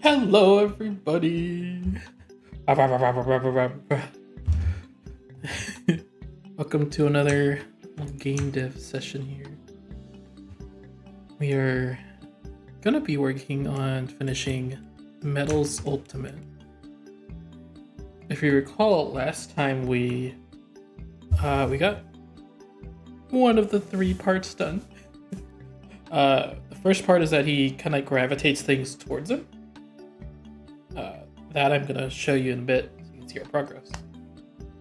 Hello, everybody. Welcome to another game dev session here. We are gonna be working on finishing Metal's Ultimate. If you recall, last time we got one of the 3 parts done. The first part is that he kind of gravitates things towards him. That I'm gonna show you in a bit so you can see our progress.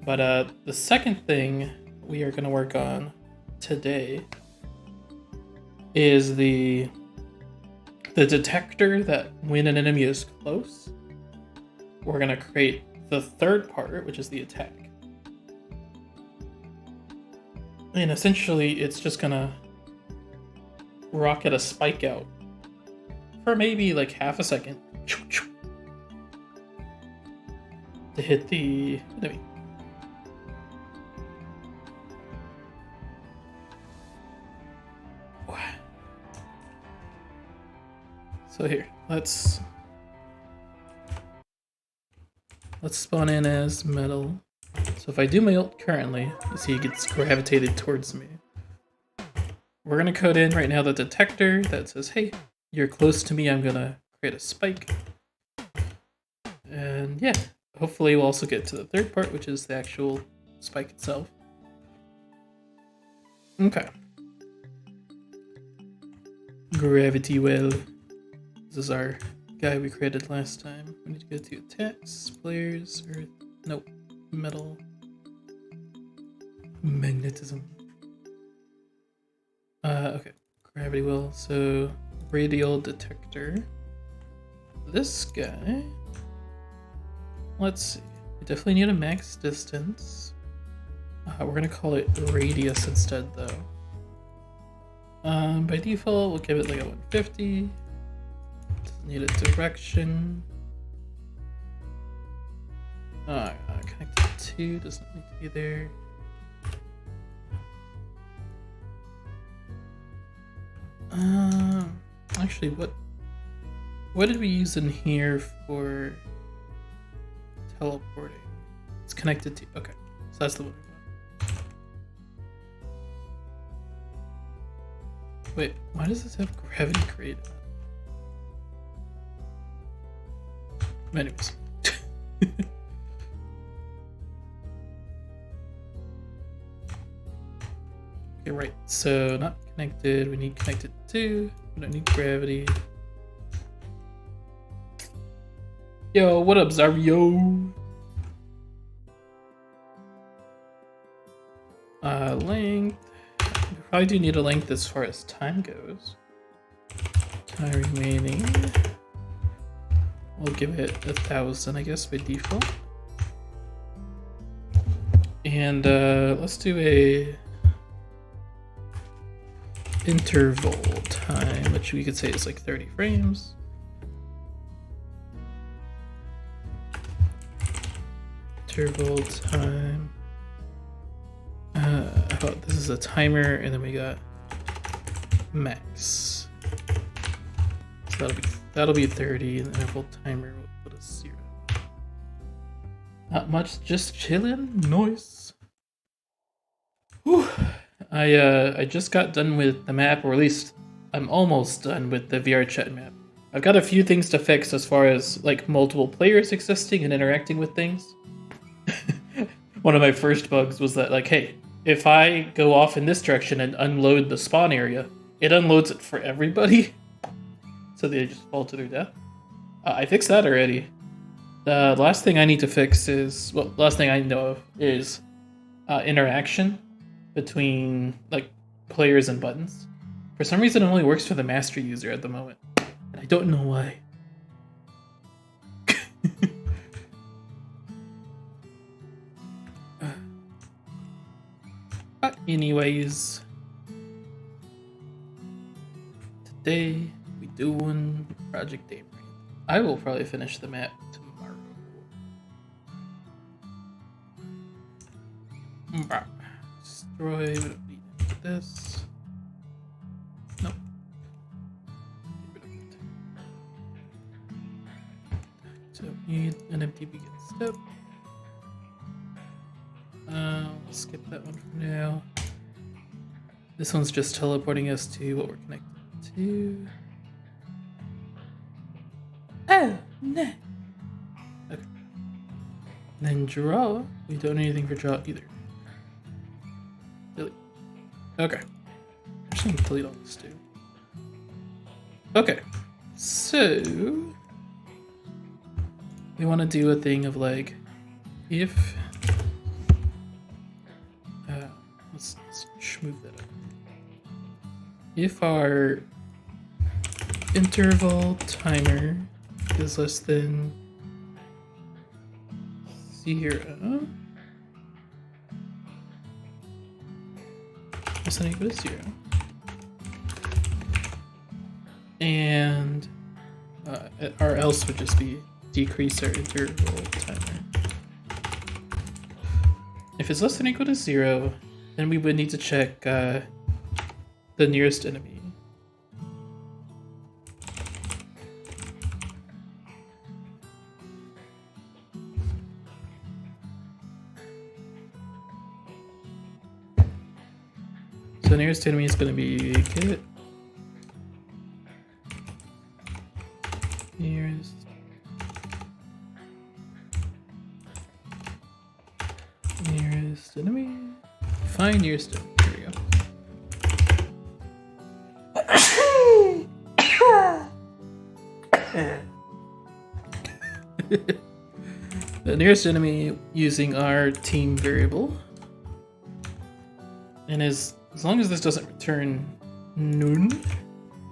But the second thing we are gonna work on today is the detector that when an enemy is close, we're gonna create the third part, which is the attack. And essentially, it's just gonna rocket a spike out for maybe like half a second to hit the enemy. So here, let's spawn in as Metal. So if I do my ult currently, you see it gets gravitated towards me. We're gonna code in right now the detector that says, hey, you're close to me, I'm gonna create a spike. And yeah, hopefully we'll also get to the third part, which is the actual spike itself. Okay. Gravity well. This is our guy we created last time. We need to go to attacks, players, earth, nope, metal, magnetism. Okay, gravity well, so radial detector. This guy, let's see, we definitely need a max distance. We're gonna call it radius instead though. By default, we'll give it like a 150. Doesn't need a direction. Connected to doesn't need to be there. Actually, what did we use in here for teleporting? It's connected to, okay, so that's the one we want. Wait, why does this have gravity created? Anyways. Okay, right, so not connected, we need connected to, we don't need gravity. Yo, what up, Zario? Length. We probably do need a length as far as time goes. Time remaining. We'll give it 1,000, I guess, by default. And let's do a interval time, which we could say is like 30 frames. Interval time. How about this is a timer, and then we got max. So that'll be 30, and the interval timer will put a 0. Not much, just chilling. Nice. Whew. I just got done with the map, or at least I'm almost done with the VR chat map. I've got a few things to fix as far as like multiple players existing and interacting with things. One of my first bugs was that, like, hey, if I go off in this direction and unload the spawn area, it unloads it for everybody. So they just fall to their death. I fixed that already. The last thing I need to fix is, well, last thing I know of is interaction between like players and buttons. For some reason, it only works for the master user at the moment, and I don't know why. But anyways, today we doing Project Daybreak. I will probably finish the map tomorrow. Destroy, we don't need this. Nope. Need an empty begin step. We'll skip that one for now. This one's just teleporting us to what we're connected to. Oh, no. Okay. And then draw. We don't need anything for draw either. Delete. Okay. I'm just gonna delete all this too. Okay. So we want to do a thing of like, if let's move that up. If our interval timer is less than 0, less than equal to 0, and our else would just be decrease our interval timer. If it's less than equal to 0, then we would need to check the nearest enemy. So the nearest enemy is going to be Kit. Nearest enemy. Find nearest enemy. Here we go. The nearest enemy using our team variable. And as long as this doesn't return none,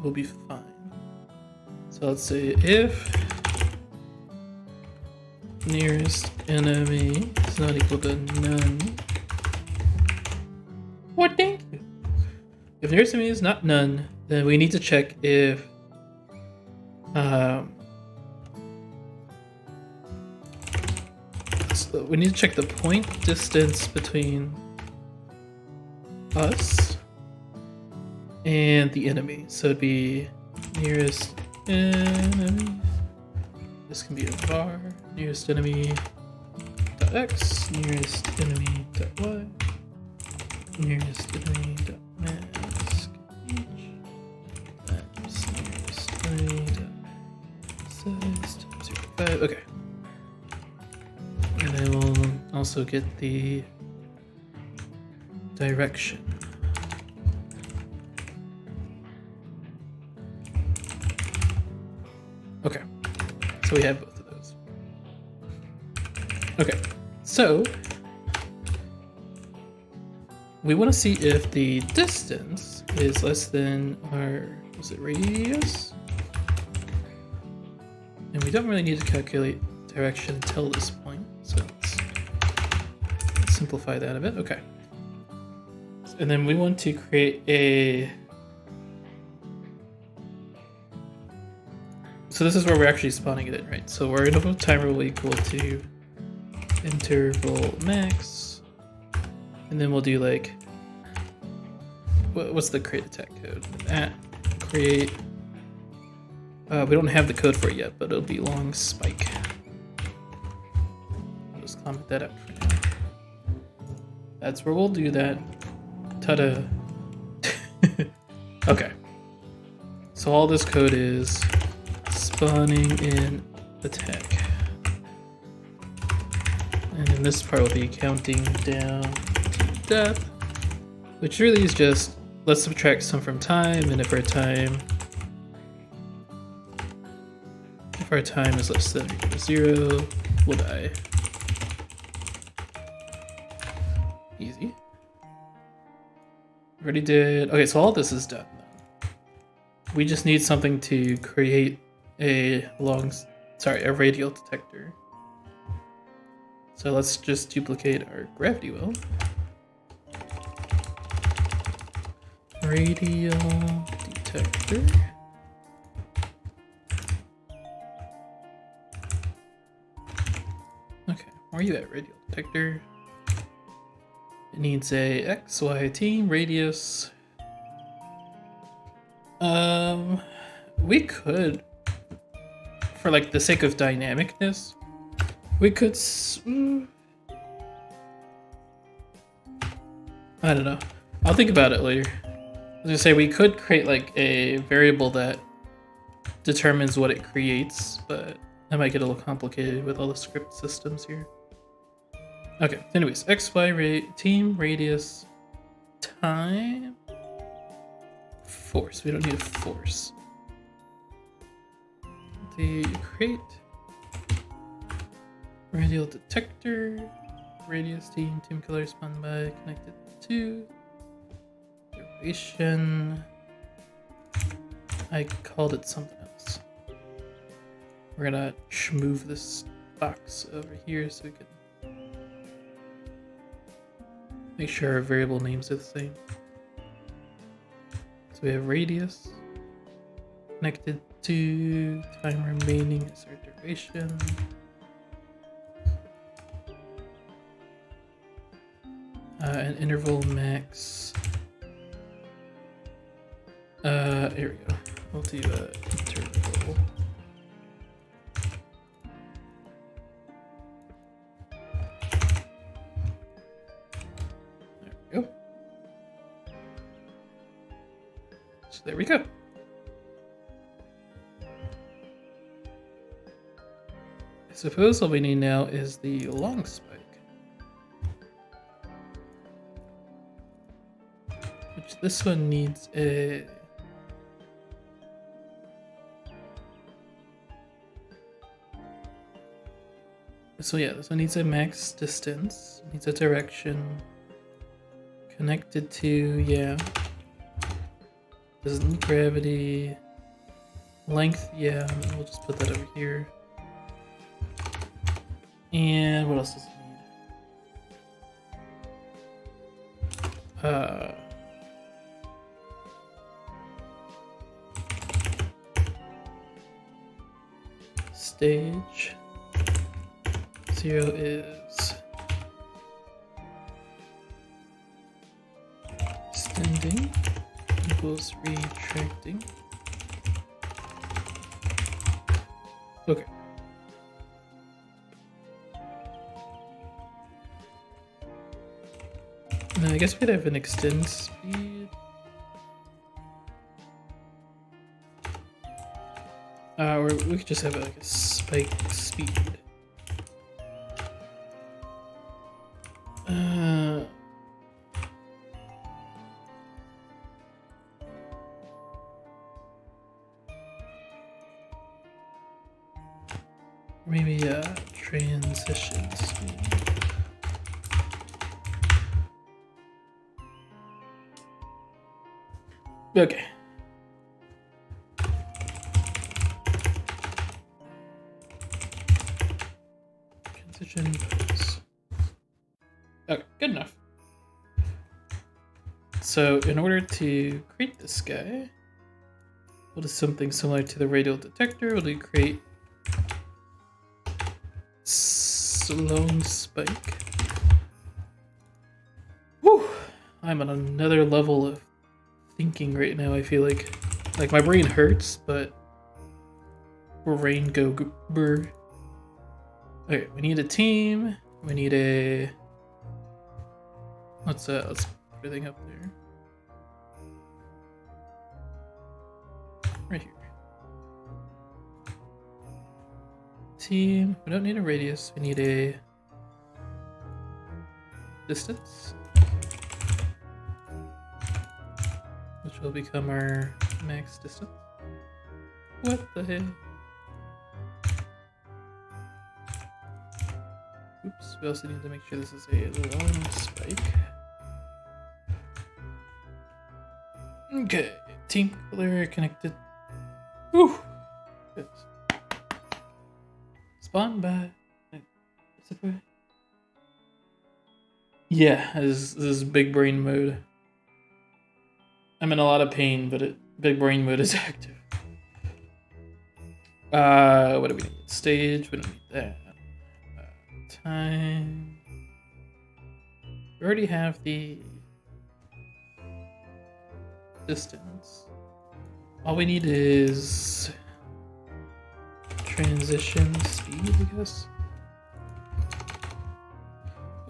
we'll be fine. So let's say if nearest enemy is not equal to none. What, thank you. If nearest enemy is not none, then we need to check if so we need to check the point distance between us and the enemy. So it'd be nearest enemy. This can be a var. Nearest enemy dot x. Nearest enemy dot y. Nearest enemy dot mask h. That's nearest enemy dot size times 0.5. Okay. And then we'll also get the direction. Okay, so we have both of those. Okay, so we want to see if the distance is less than our, was it radius? And we don't really need to calculate direction until this point, so let's simplify that a bit. Okay. And then we want to create a... So this is where we're actually spawning it in, right? So our interval timer will equal to interval max. And then we'll do like... What's the create attack code? At create... we don't have the code for it yet, but it'll be long spike. I'll just comment that out for now. That's where we'll do that. Ta-da. Okay. So all this code is spawning in attack. And then this part will be counting down to death, which really is just, let's subtract some from time, and if our time is less than or equal to 0, we'll die. Easy. Already did. Okay, so all this is done. We just need something to create a radial detector. So let's just duplicate our gravity well. Radial detector. Okay, where are you at, radial detector? It needs a X, Y team, radius. We could, for like the sake of dynamicness, We could. I don't know. I'll think about it later. I was gonna say we could create like a variable that determines what it creates, but that might get a little complicated with all the script systems here. Okay, anyways, team, radius, time, force. We don't need a force. The create radial detector, radius team color spawned by connected to duration. I called it something else. We're gonna move this box over here so we can make sure our variable names are the same. So we have radius connected to time remaining is our duration. And interval max. Here we go. We'll do interval. There we go. So there we go. I suppose all we need now is the long spike. Which this one needs a... So yeah, this one needs a max distance, needs a direction, connected to, yeah. Doesn't need gravity. Length, yeah, we'll just put that over here. And what else does it need? Stage 0 is extending equals retracting. Okay. Now I guess we'd have an extend speed. Or we could just have like a spike speed. Maybe transition speed. Okay. Transition pose. Okay, good enough. So in order to create this guy, we'll do something similar to the radial detector. We'll do create long spike. Woo! I'm on another level of thinking right now. I feel like my brain hurts, but brain go brr. Okay, we need a team. We need a. Let's put everything up there. Right here. Team. We don't need a radius. We need a distance, which will become our max distance. What the heck? Oops, we also need to make sure this is a long spike. Okay, team color connected. Whew! Good. Spawn by. Yeah, this is big brain mode. I'm in a lot of pain, but big brain mode is active. What do we need? Stage, we don't need that. Time. We already have the distance. All we need is transition speed, I guess.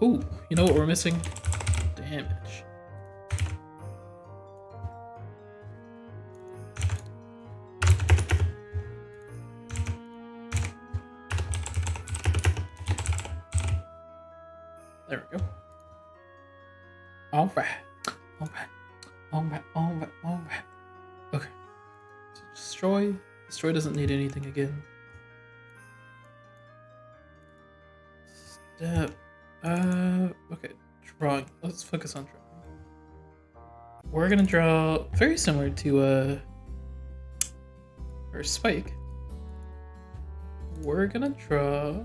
Ooh, you know what we're missing? Damage. There we go. Alright. Alright. Okay. So destroy. Destroy doesn't need anything again. Step. Okay. Drawing. Let's focus on drawing. We're gonna draw very similar to our spike. We're gonna draw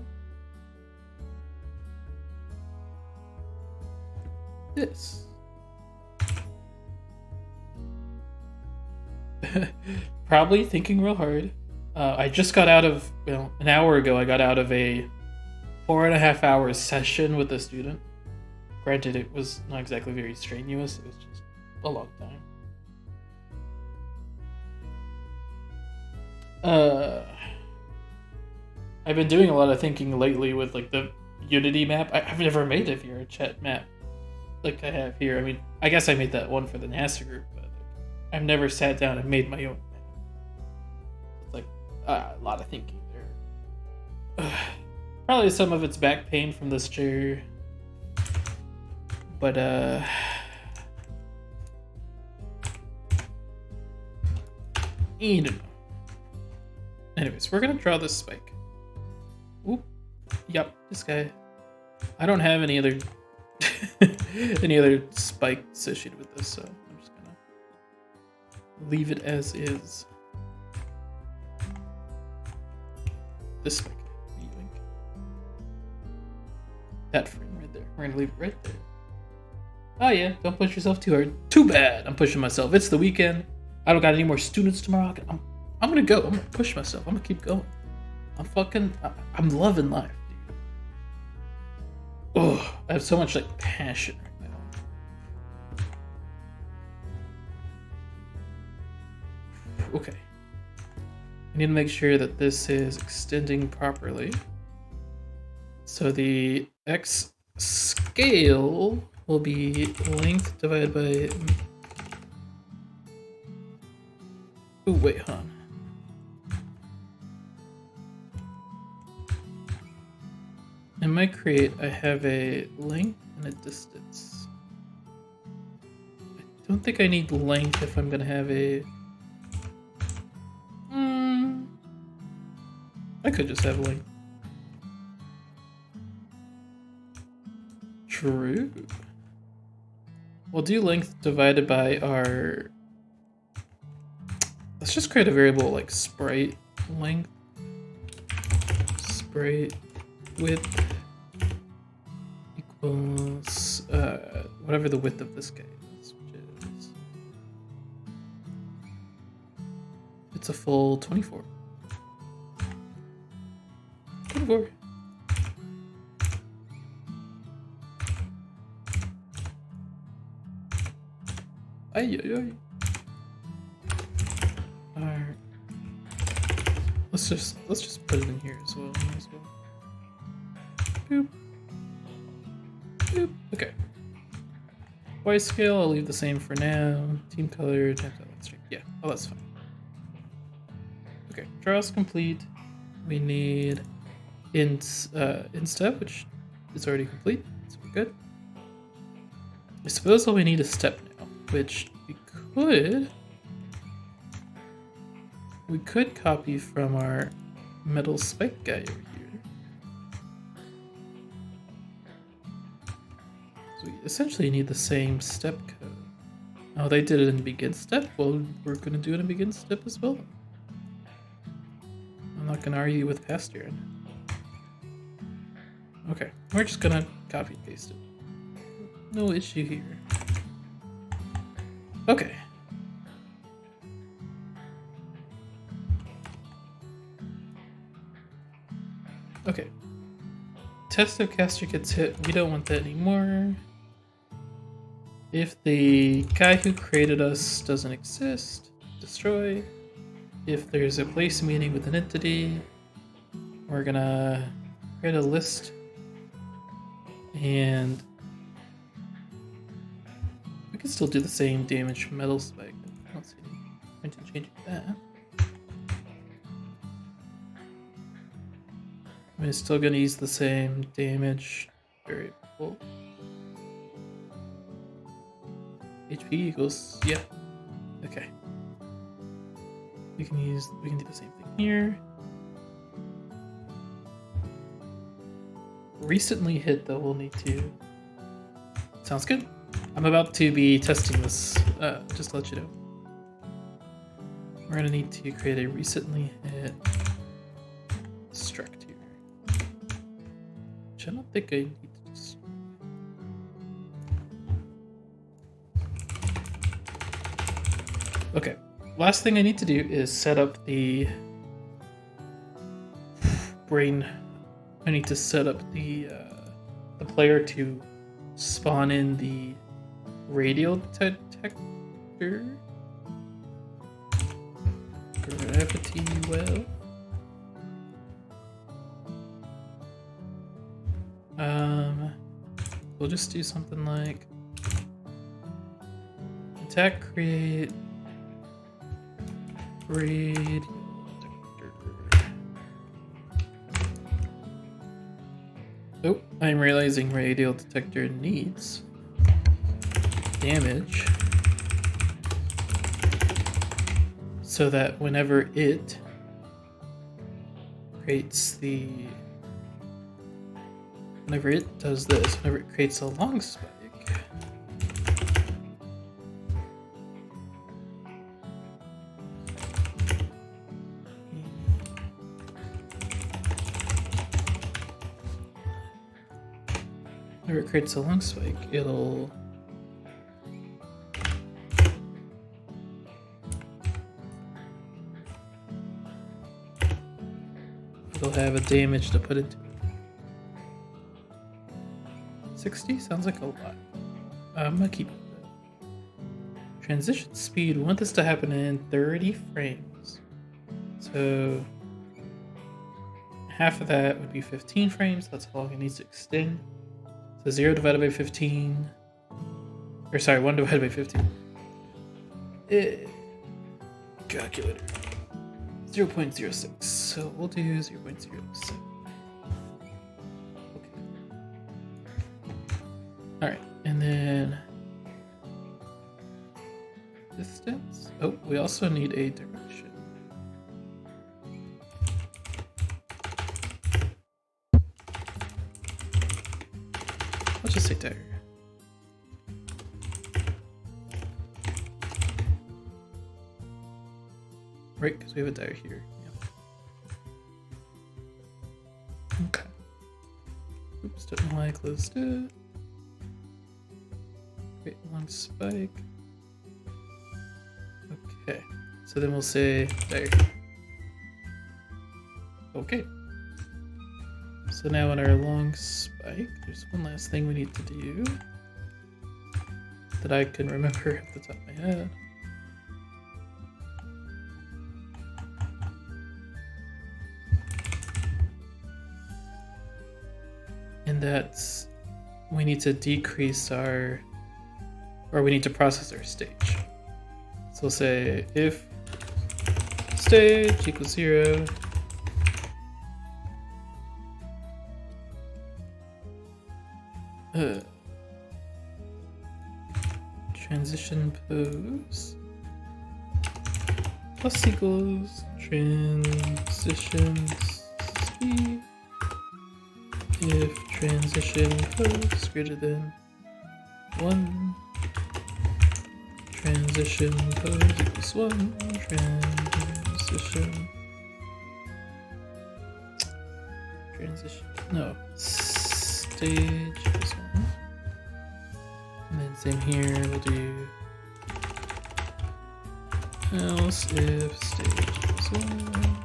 this. Probably thinking real hard. I just got out of, well, an hour ago, I got out of a 4.5 hour session with a student. Granted, it was not exactly very strenuous, it was just a long time. I've been doing a lot of thinking lately with like the Unity map. I've never made a VR chat map like I have here. I mean, I guess I made that one for the NASA group, but I've never sat down and made my own map. It's like a lot of thinking there. Probably some of it's back pain from this chair, but you know. Anyways, we're gonna draw this spike. Oop. Yep, this guy. I don't have any other any other spike associated with this, so I'm just gonna leave it as is. This spike. That frame right there. We're gonna leave it right there. Oh yeah, don't push yourself too hard. Too bad. I'm pushing myself. It's the weekend. I don't got any more students tomorrow. I'm gonna go. I'm gonna push myself. I'm gonna keep going. I'm loving life, dude. Oh, I have so much like passion right now. Okay. I need to make sure that this is extending properly. So the X scale will be length divided by... Oh, wait, hold on. In my create, I have a length and a distance. I don't think I need length if I'm gonna have a... I could just have length. True. We'll do length divided by our... Let's just create a variable like sprite length. Sprite width equals whatever the width of this guy is, which is... It's a full 24. 24. Ay. Alright. Let's just put it in here as well. Might as well. Boop. Boop. Okay. White scale, I'll leave the same for now. Team color, times outlet string. Yeah, oh that's fine. Okay, draw's complete. We need instep, which is already complete, so we're good. I suppose all we need is step now, which we could copy from our metal spike guy over here. So we essentially need the same step code. Oh, they did it in begin step? Well, we're gonna do it in begin step as well. I'm not gonna argue with past here. Okay, we're just gonna copy and paste it. No issue here. Okay. Okay. Test if caster gets hit. We don't want that anymore. If the guy who created us doesn't exist, destroy. If there's a place meeting with an entity, we're gonna create a list And we can still do the same damage metal spike. I don't see any point in changing that. I'm still gonna use the same damage variable. HP equals, yeah. Okay. We can do the same thing here. Recently hit though, we'll need to. Sounds good. I'm about to be testing this, just to let you know. We're gonna need to create a recently hit struct here. Which I don't think I need to just. Okay, last thing I need to do is set up the brain. I need to set up the player to spawn in the radial detector. Gravity well. We'll just do something like attack create radial detector. Oh, I'm realizing radial detector needs damage so that whenever it creates the whenever it does this, whenever it creates a long spike, it'll have a damage to put into it. 60 sounds like a lot. I'm gonna keep it. Transition speed, we want this to happen in 30 frames. So half of that would be 15 frames. That's how long it needs to extend. So 0 divided by 15. Or sorry, 1 divided by 15. Calculator. 0.06. So we'll do 0.06. Alright, and then distance. Oh, we also need a direction. Let's just say tire. Right, because we have a tire here. Yeah. Okay. Oops, didn't want to close it. Create one spike. Okay, so then we'll say there. Okay. So now on our long spike, there's one last thing we need to do that I can remember at the top of my head. And that's we need to decrease our or we need to process our stage. So we'll say if stage equals 0, transition pose plus equals transition speed if transition pose greater than 1. Transition pose equals 1. Stage equals 1. And then same here, we'll do else if stage equals 1.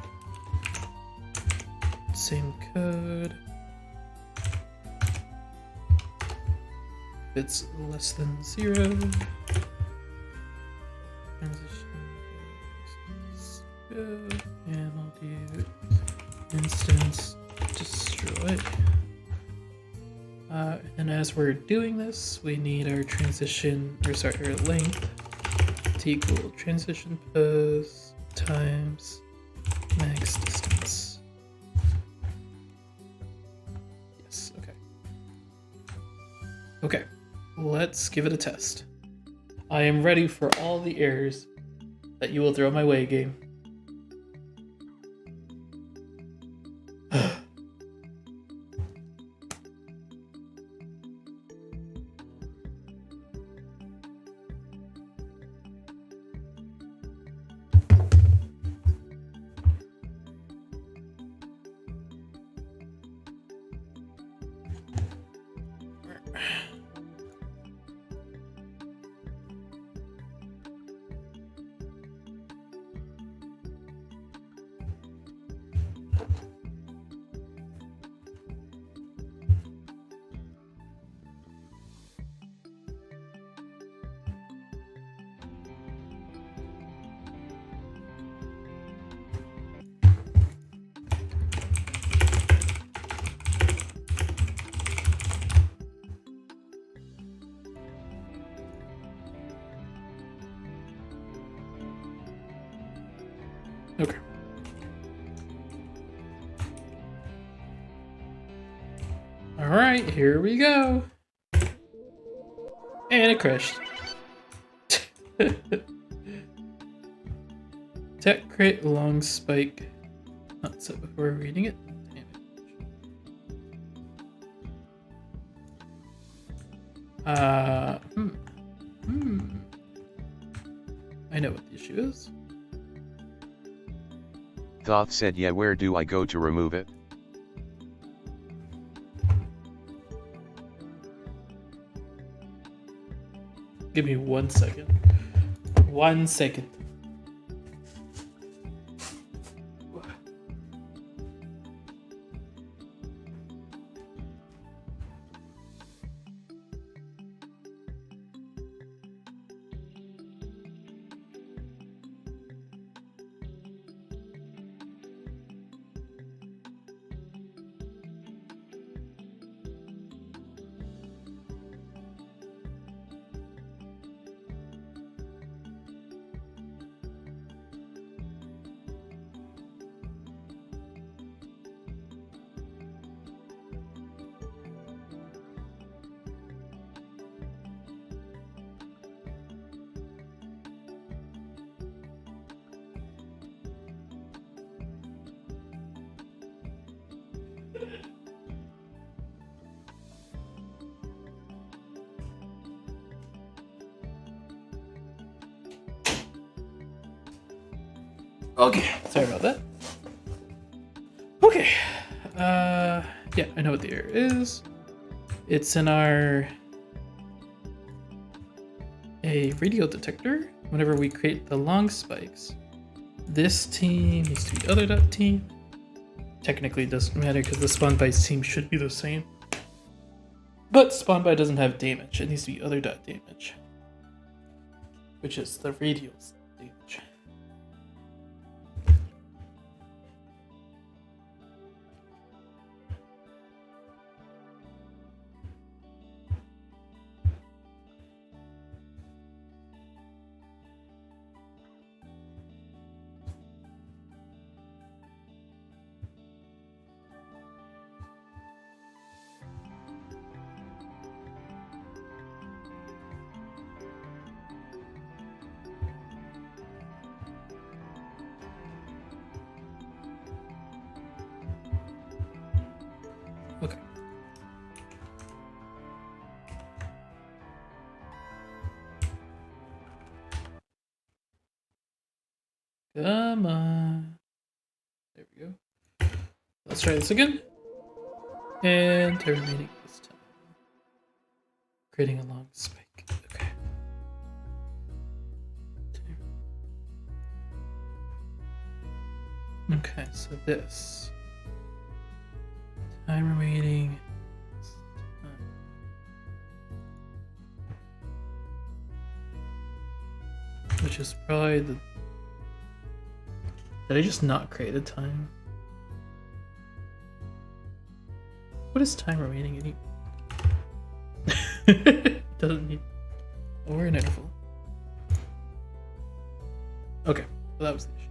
Same code. If it's less than 0. And I'll do instance destroy. And as we're doing this, we need our our length to equal transition pose times max distance. Yes, okay. Okay, let's give it a test. I am ready for all the errors that you will throw my way, game. Okay. Alright, here we go. And it crashed. Tech crit long spike. Not set before reading it. Damn it. I know what the issue is. Thoth said, yeah, where do I go to remove it? Give me 1 second. 1 second. Okay, sorry about that. Okay, yeah, I know what the error is. It's in a radial detector. Whenever we create the long spikes, this team needs to be other dot team. Technically, it doesn't matter because the spawn by team should be the same. But spawn by doesn't have damage. It needs to be other dot damage, which is the radial damage. Okay. Come on. There we go. Let's try this again. And terminating this time. Creating a long spike. Okay. Okay, so this. Time remaining. Which is probably the... Did I just not create a time? What is time remaining? Doesn't need or an interval. Okay, so that was the issue.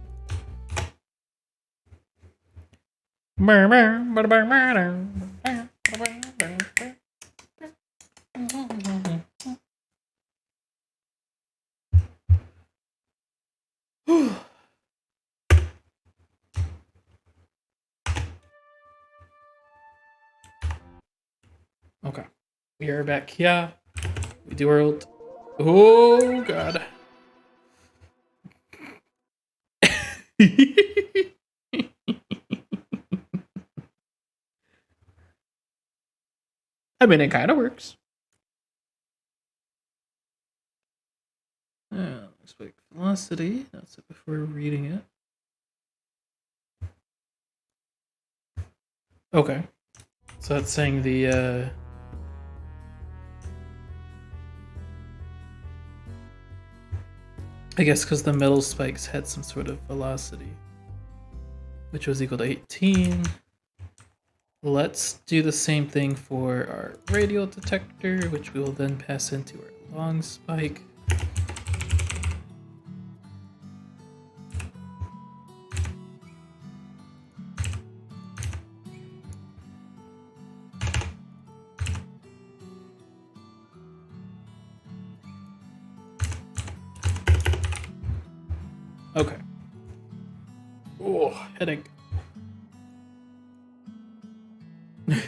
Okay, we are back here. We do our ult. Oh god. I mean, it kind of works. Let's wait. Velocity. That's it before reading it. Okay. So that's saying the I guess because the metal spikes had some sort of velocity, which was equal to 18. Let's do the same thing for our radial detector, which we will then pass into our long spike. Okay. Oh, headache.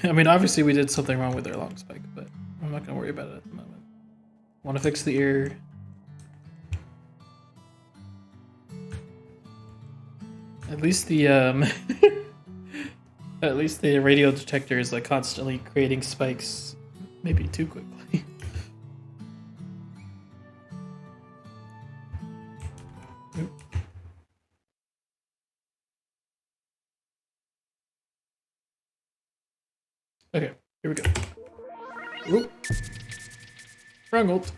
I mean, obviously we did something wrong with our long spike, but I'm not going to worry about it at the moment. Want to fix the error. At least the at least the radio detector is like constantly creating spikes, maybe too quickly. Okay, here we go. Oop. Wrong ult.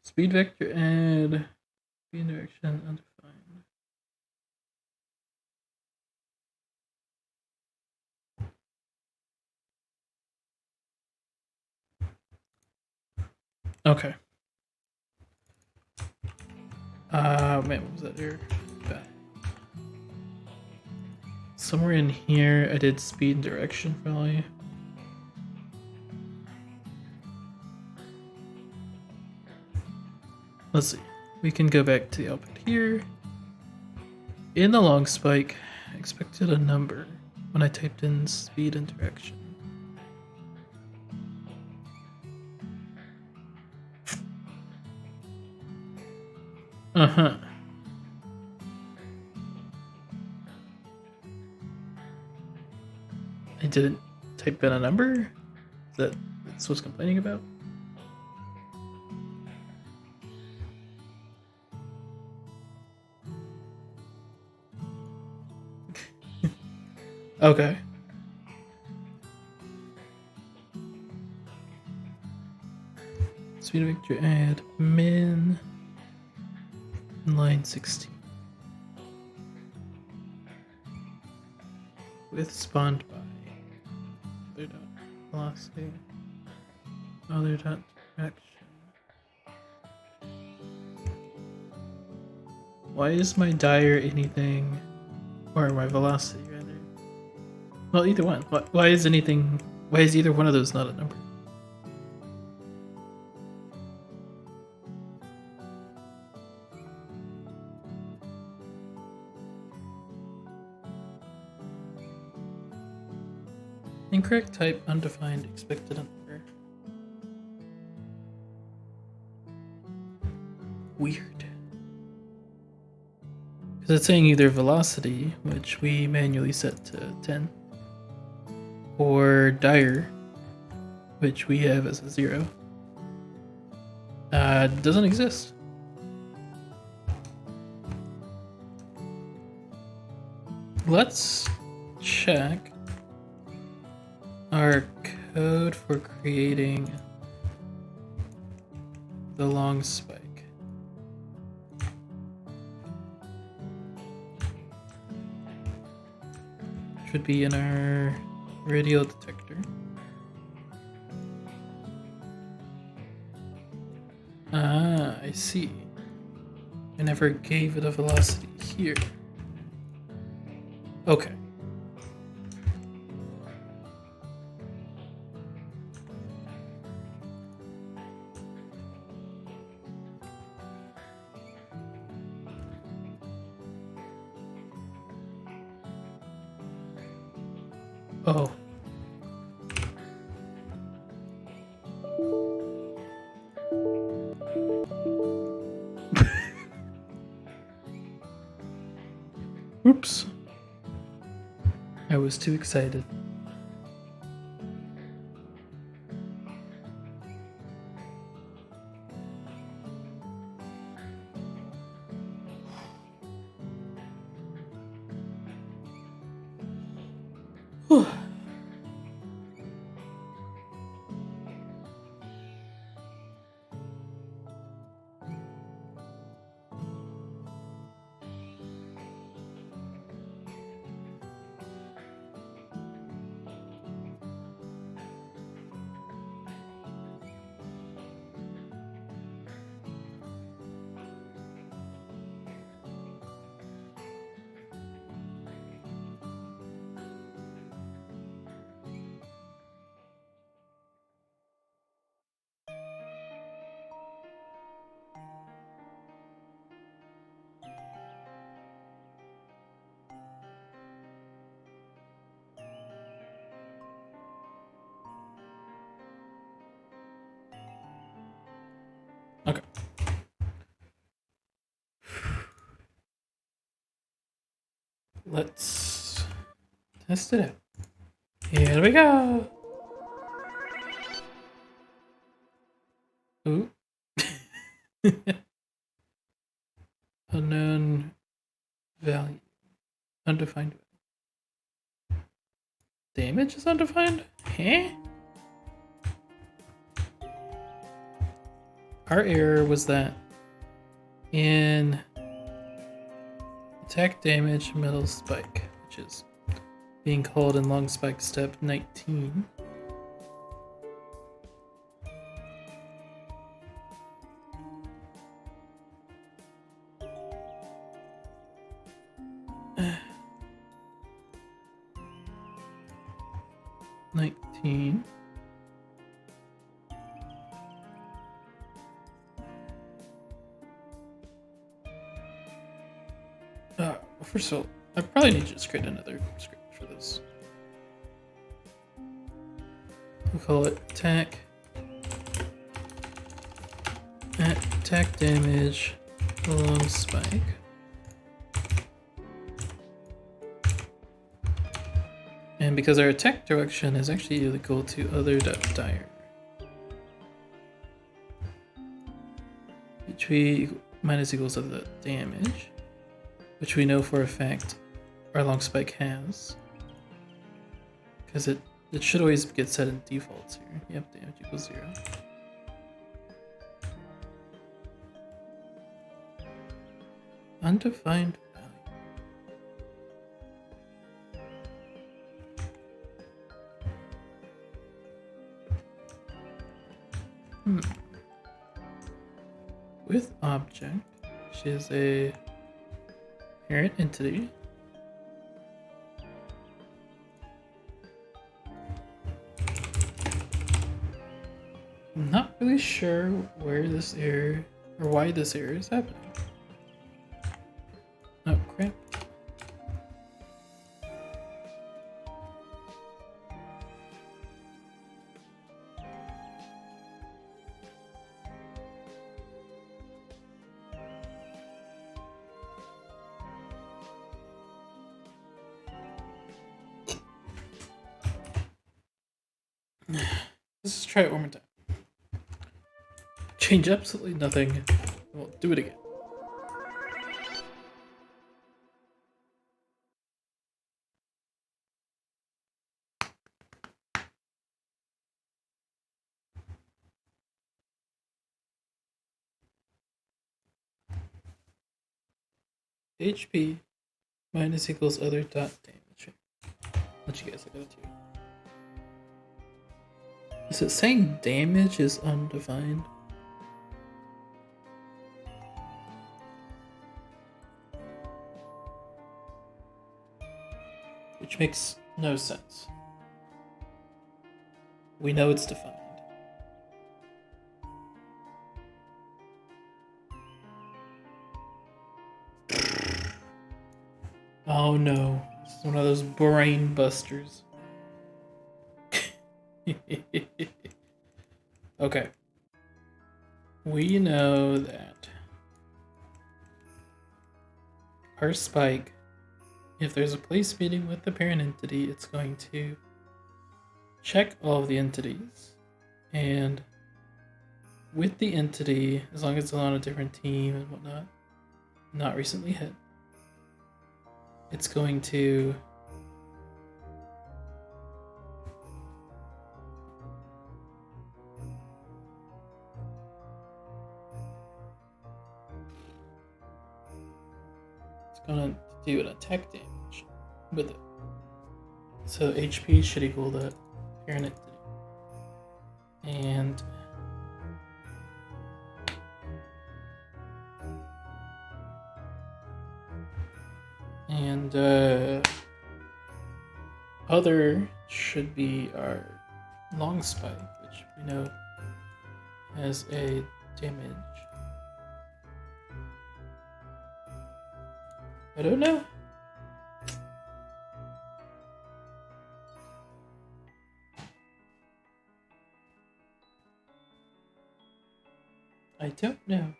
Speed vector add. Speed direction undefined. Okay. Man, what was that here? Somewhere in here, I did speed and direction probably. Let's see. We can go back to the output here. In the long spike, I expected a number when I typed in speed and direction. Uh-huh. I didn't type in a number? That's what's complaining about? Okay. Speed vector add min line 16 with spawned by other dot velocity other dot direction. Why is my dire anything, or my velocity rather? Well, either one. Why is anything? Why is either one of those not a number? Incorrect type, undefined, expected number. Weird. Because it's saying either velocity, which we manually set to 10, or dire, which we have as a 0. Doesn't exist. Let's check our code for creating the long spike. would be in our radio detector. Ah, I see. I never gave it a velocity here. Okay. Oh. Oops. I was too excited. Whew. Okay. Let's test it out. Here we go. Ooh. Unknown value. Undefined value. Damage is undefined? Huh? Our error was that in attack damage metal spike, which is being called in long spike step 19. $19. First of all, I probably need to just create another script for this. We'll call it attack. Attack damage long spike. And because our attack direction is actually equal to other.dire, which we minus equals of the damage, which we know for a fact our long spike has, because it should always get set in defaults here. Yep, damage equals 0. Undefined value. With object, which is a parent entity. I'm not really sure where this error or why this error is happening. Oh crap. Let's just try it one more time. Change absolutely nothing. We'll do it again. HP minus equals other dot damage. What you guys I got it too. Is it saying damage is undefined? Which makes no sense. We know it's defined. Oh no, this is one of those brain busters. Okay. We know that our spike, if there's a place meeting with the parent entity, it's going to check all of the entities. And with the entity, as long as it's on a different team and whatnot, not recently hit, it's going to do an attack damage with it. So HP should equal the parent entity. And other should be our long spike, which we know has a damage. I don't know. I don't know.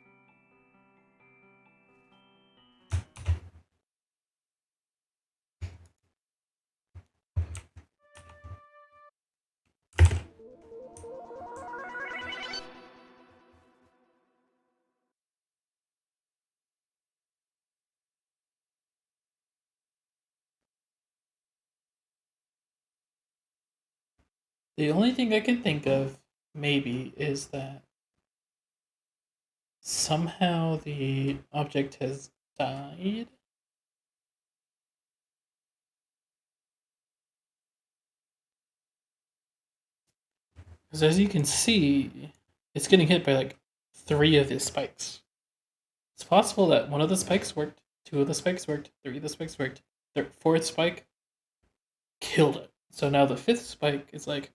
The only thing I can think of, maybe, is that somehow the object has died. Because as you can see, it's getting hit by like 3 of the spikes. It's possible that one of the spikes worked, 2 of the spikes worked, 3 of the spikes worked, the 4th spike killed it. So now the 5th spike is like,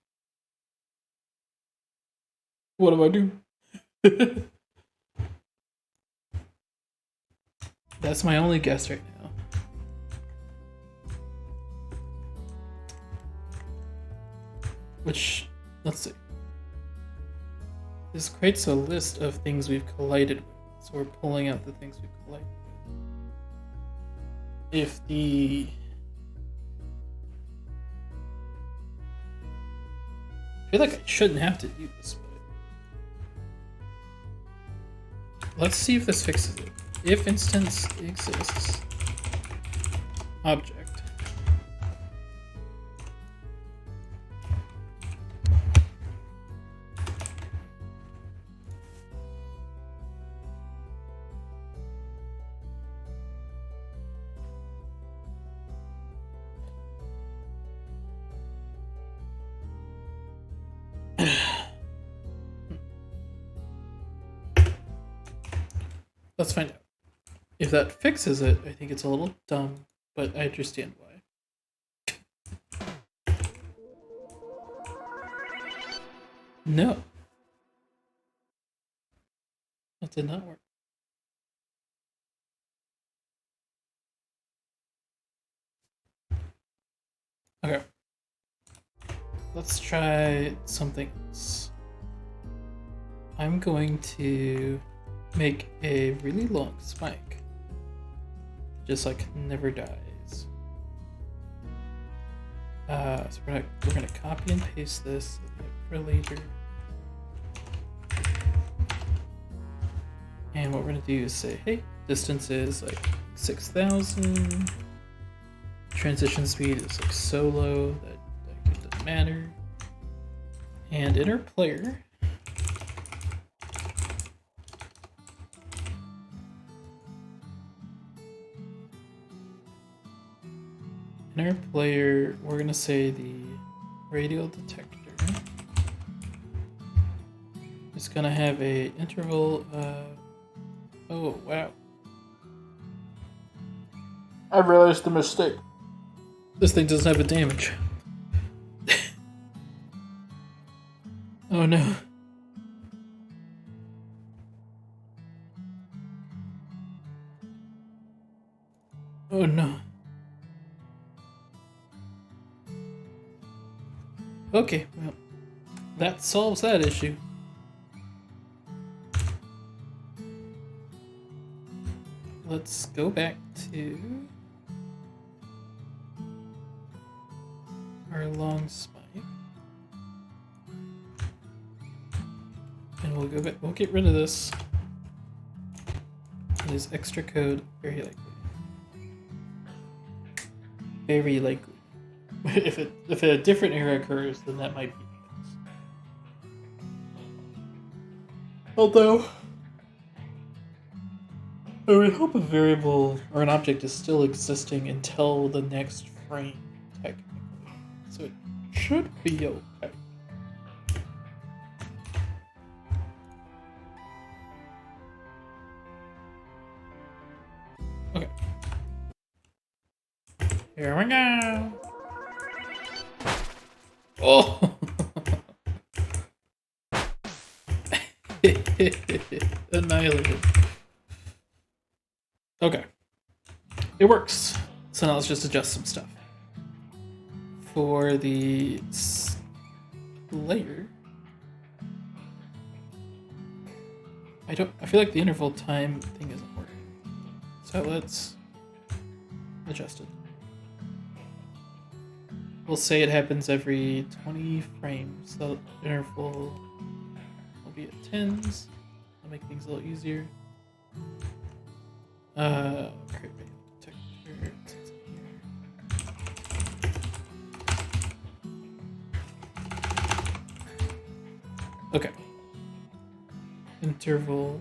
what do I do? That's my only guess right now. Which, let's see. This creates a list of things we've collided with. So we're pulling out the things we've collided with. If the... I feel like I shouldn't have to do this, but... Let's see if this fixes it. If instance exists, object. Let's find out. If that fixes it, I think it's a little dumb, but I understand why. No. That did not work. Okay. Let's try something else. I'm going to make a really long spike. Just like never dies. So we're gonna copy and paste this for later. And what we're gonna do is say, hey, distance is like 6,000. Transition speed is like so low that it doesn't matter. And in our player, In our player, we're gonna say the radial detector is gonna have a interval of. Oh wow! I realized the mistake. This thing doesn't have a damage. Oh no. Oh no. Okay, well, that solves that issue. Let's go back to our long spike. And we'll go back, we'll get rid of this. It is extra code, very likely. Very likely. if a different error occurs, then that might be the case. Although, I would hope a variable or an object is still existing until the next frame, technically. So it should be okay. Okay. Here we go. Oh! Annihilated. Okay. It works. So now let's just adjust some stuff. For the layer, I feel like the interval time thing isn't working. So let's adjust it. We'll say it happens every 20 frames. So the interval will be at tens. That'll make things a little easier. Create detector. Okay. Interval.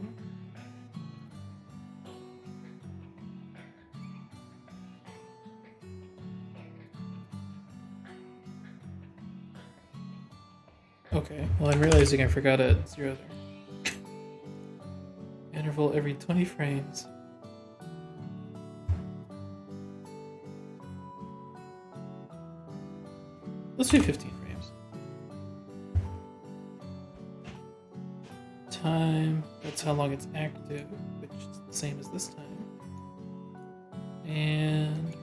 Okay, well, I'm realizing I forgot a 0 there. Interval every 20 frames. Let's do 15 frames. Time, that's how long it's active, which is the same as this time. And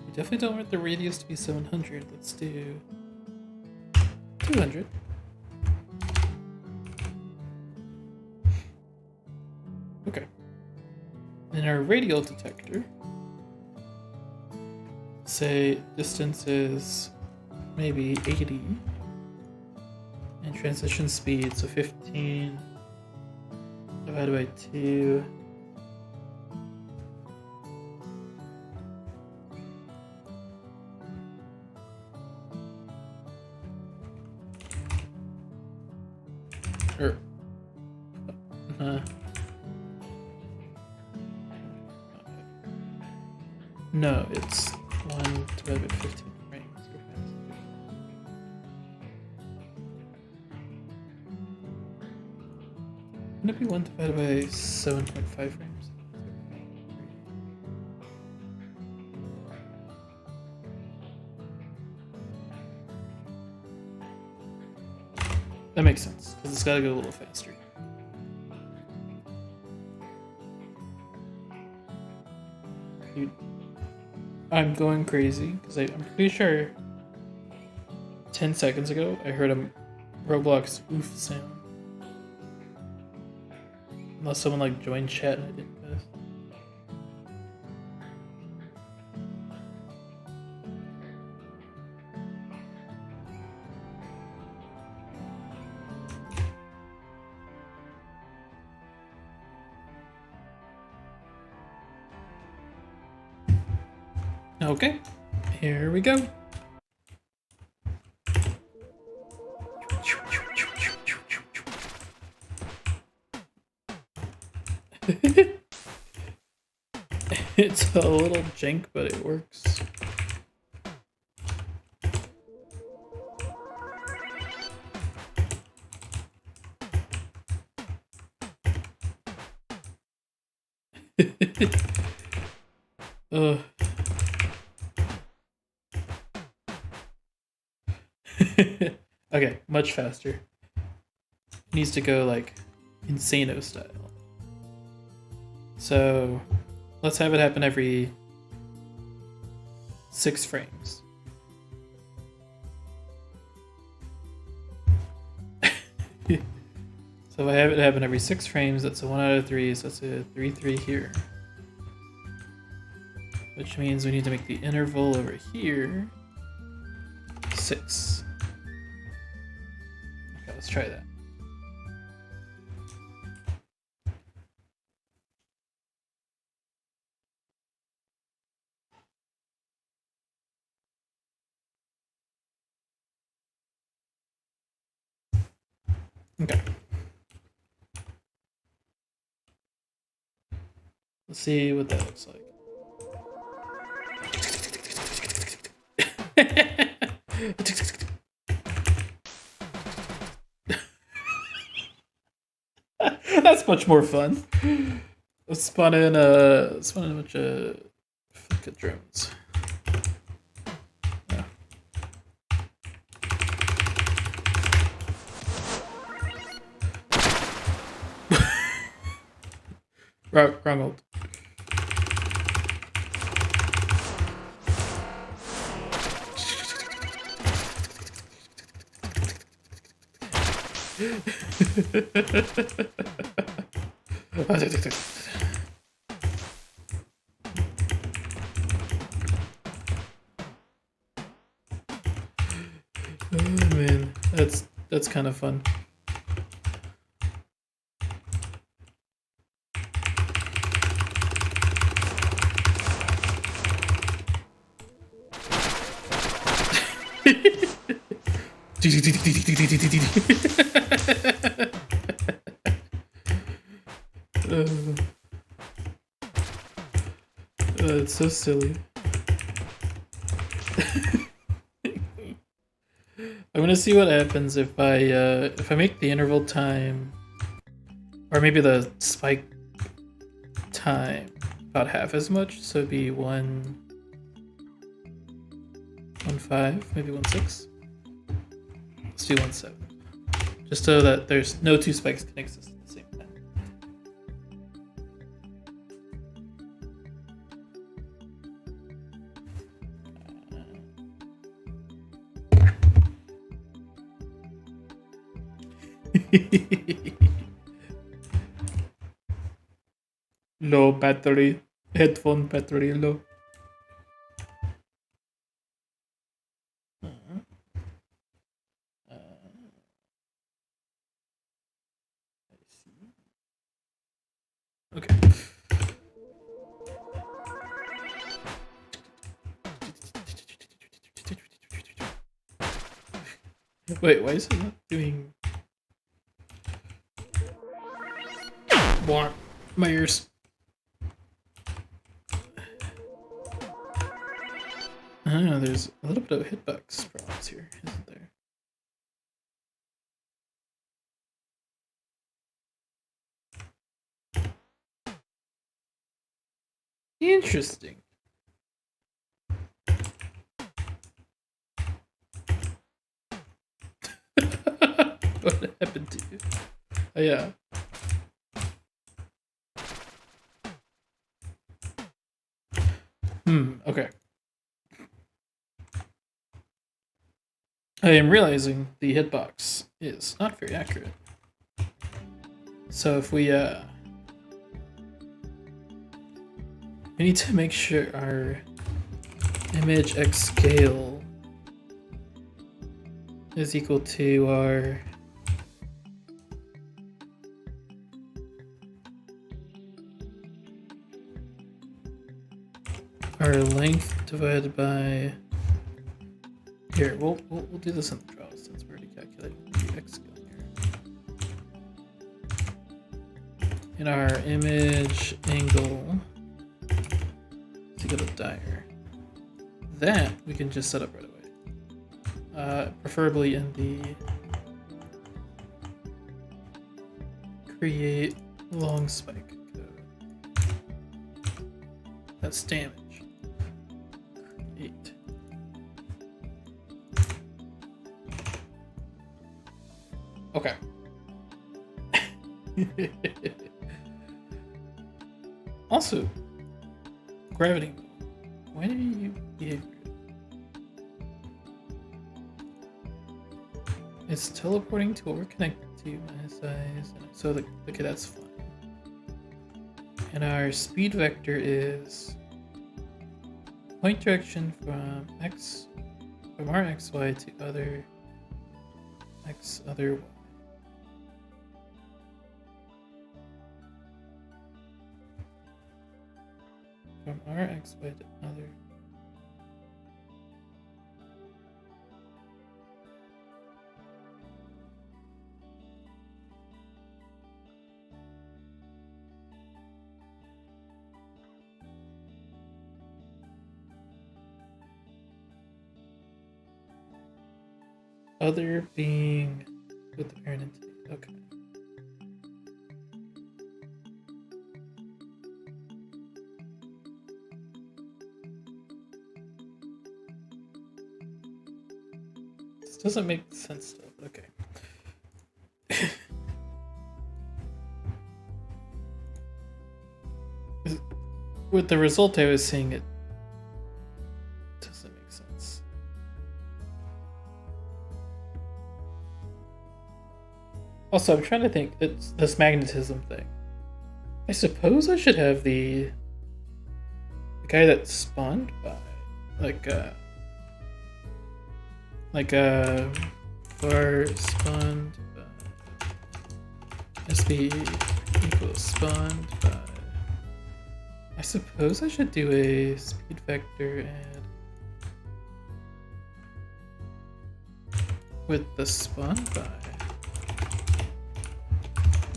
we definitely don't want the radius to be 700. Let's do 200. Okay. In our radial detector, say distance is maybe 80 and transition speed, so 15 divided by 2. Or no, it's 1 divided by 15 frames. Wouldn't it be 1 divided by 7.5 frames? That makes sense, because it's gotta go a little faster. Dude, I'm going crazy, because I'm pretty sure 10 seconds ago I heard a Roblox oof sound. Unless someone like joined chat and I didn't notice. Okay, here we go. It's It's a little jank, but it works. Ugh. Okay, much faster. Needs to go like Insano style. So let's have it happen every 6 frames. So if I have it happen every 6 frames, that's a 1 out of 3, so that's a 3-3 here. Which means we need to make the interval over here 6. Okay, let's try that. Okay. Let's see what that looks like. That's much more fun. Let's spawn in a bunch of drones. Yeah. Wrong ult. Oh man, that's kind of fun. It's so silly. I'm gonna see what happens if I make the interval time, or maybe the spike time about half as much, so it'd be 1.5, maybe 1.6. Let's do 1.7, just so that there's no 2 spikes can exist at the same time. Low battery, headphone battery low. Okay. Wait, why is it not doing? What? My ears. There's a little bit of hitbox problems here, isn't there? Interesting. What happened to you? Oh, yeah. Okay. I am realizing the hitbox is not very accurate. So if we need to make sure our image x scale is equal to our length divided by. Here, we'll do this in the draw since we're already calculating the x scale here. In our image angle to go to Dyer. That we can just set up right away. Preferably in the create long spike code. That's damage. Create. Okay. Also, gravity. Why do you behave weird? It's teleporting to what we're connected to, my size. So, okay, that's fine. And our speed vector is point direction from our xy to other x, other y. From our xy to other. Other being with the parent entity. Okay. This doesn't make sense still, but okay. With the result I was seeing, it doesn't make sense. Also, I'm trying to think, it's this magnetism thing. I suppose I should have the guy that spawned by, var spawned by SB equals spawned by. I suppose I should do a speed vector and with the spawn by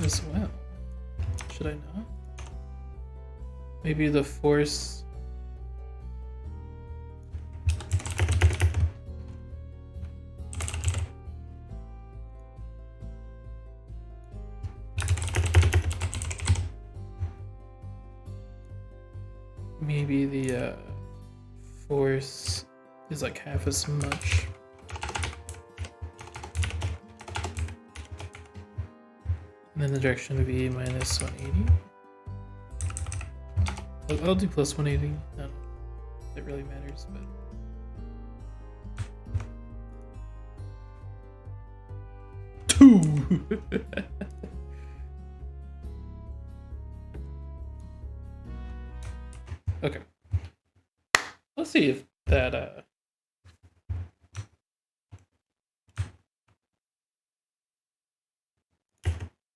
as well. Should I not? Maybe the force. Maybe the force is like half as much. And then the direction would be minus 180. I'll do plus 180. I don't know if it really matters, but. Two! Okay. Let's see if that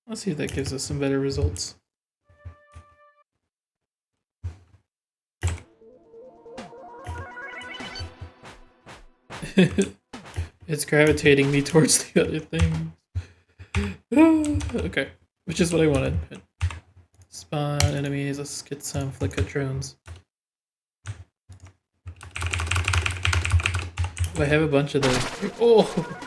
let's see if that gives us some better results. It's gravitating me towards the other thing. Okay, which is what I wanted. Spawn enemies, let's get some Flicka drones. Oh, I have a bunch of those. Oh!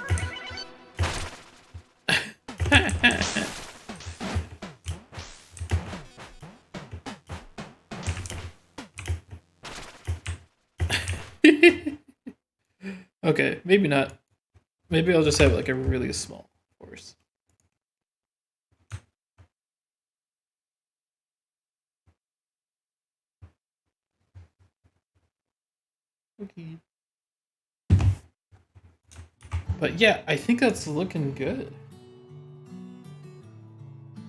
Okay, maybe not. Maybe I'll just have like a really small force. Okay. But yeah, I think that's looking good.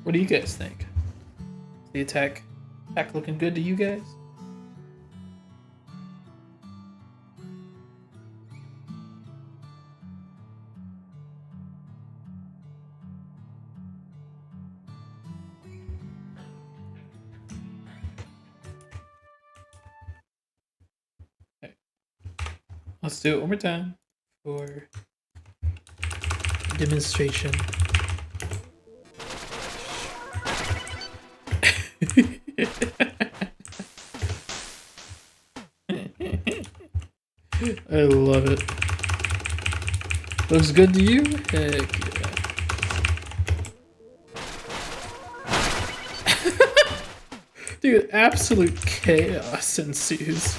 What do you guys think? Is the attack looking good to you guys? Okay. Let's do it one more time for demonstration. I love it. Looks good to you? Heck yeah. Dude, absolute chaos ensues.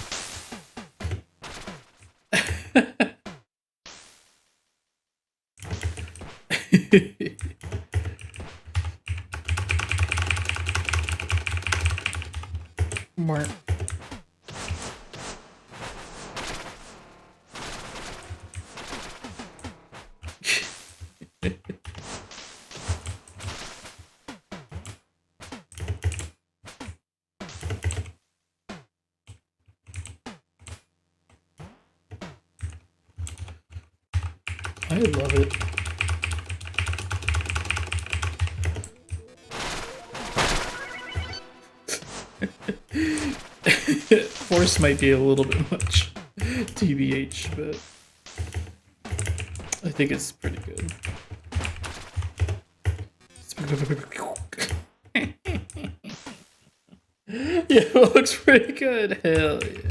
More. I love it. Force might be a little bit much, TBH, but I think it's pretty good. Yeah, it looks pretty good. Hell yeah.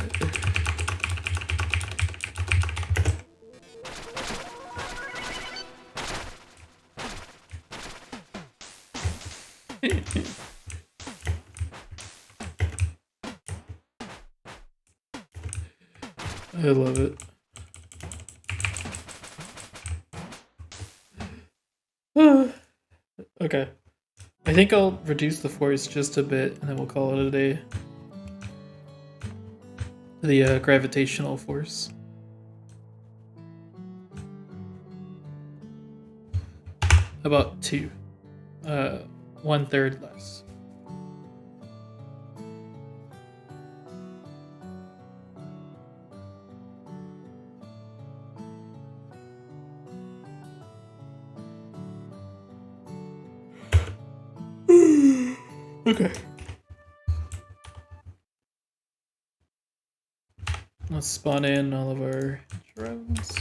I love it. Okay. I think I'll reduce the force just a bit and then we'll call it a day. The gravitational force. About 2. 1/3 less. Okay. Let's spawn in all of our drones.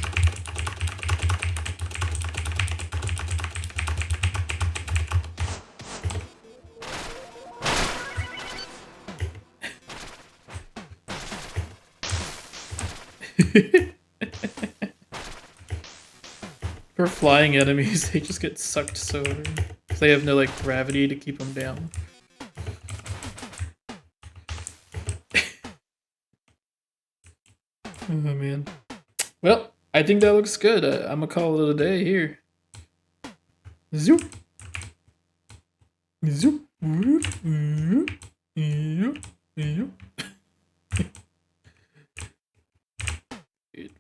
For flying enemies, they just get sucked so hard. Because they have no like gravity to keep them down. Oh man. Well, I think that looks good. I'm gonna call it a day here. Zoop. Zoop.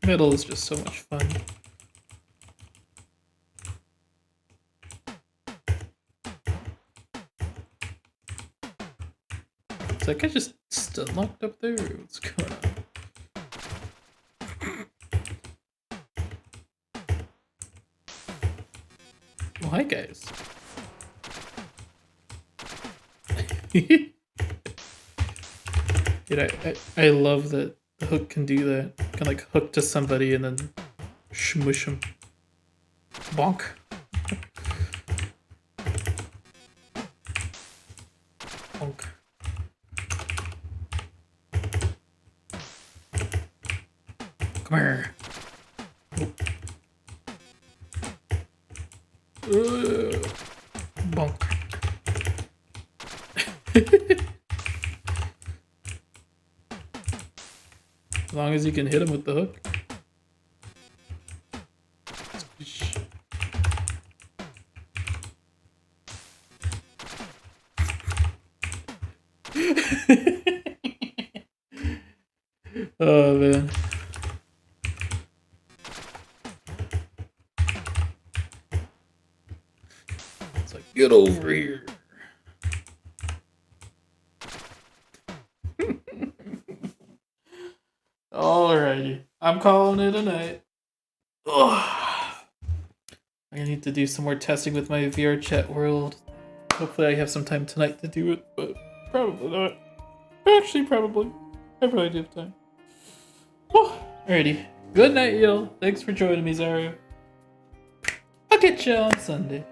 Metal is just so much fun. Is that guy just stun locked up there? What's going on? Well, hi guys. Dude, I love that the hook can do that. It can like hook to somebody and then smush them. Bonk. Bonk. Come here. Bonk. As long as you can hit him with the hook. Oh man. It's like, get over here. Alrighty. I'm calling it a night. Ugh. I need to do some more testing with my VR chat world. Hopefully I have some time tonight to do it, but probably not. Actually, probably. I probably do have time. Alrighty. Good night, y'all. Thanks for joining me, Zario. I'll catch you on Sunday.